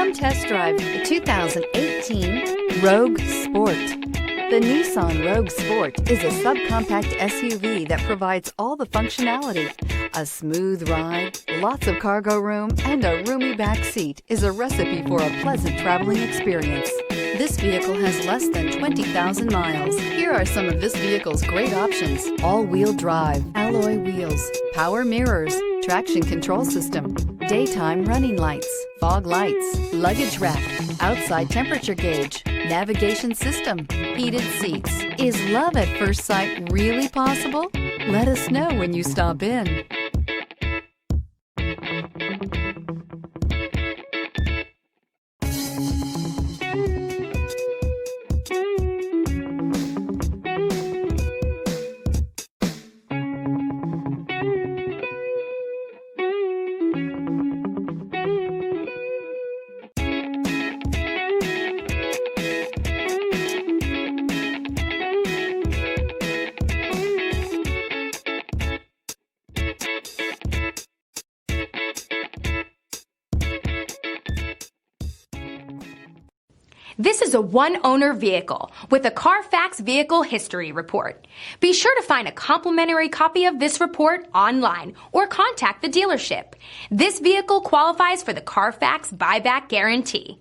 Come test drive the 2018 Rogue Sport. The Nissan Rogue Sport is a subcompact SUV that provides all the functionality. A smooth ride, lots of cargo room, and a roomy back seat is a recipe for a pleasant traveling experience. This vehicle has less than 20,000 miles. Here are some of this vehicle's great options: all-wheel drive, alloy wheels, power mirrors, traction control system, daytime running lights, fog lights, luggage rack, outside temperature gauge, navigation system, heated seats. Is love at first sight really possible? Let us know when you stop in. This is a one-owner vehicle with a Carfax Vehicle History Report. Be sure to find a complimentary copy of this report online or contact the dealership. This vehicle qualifies for the Carfax Buyback Guarantee.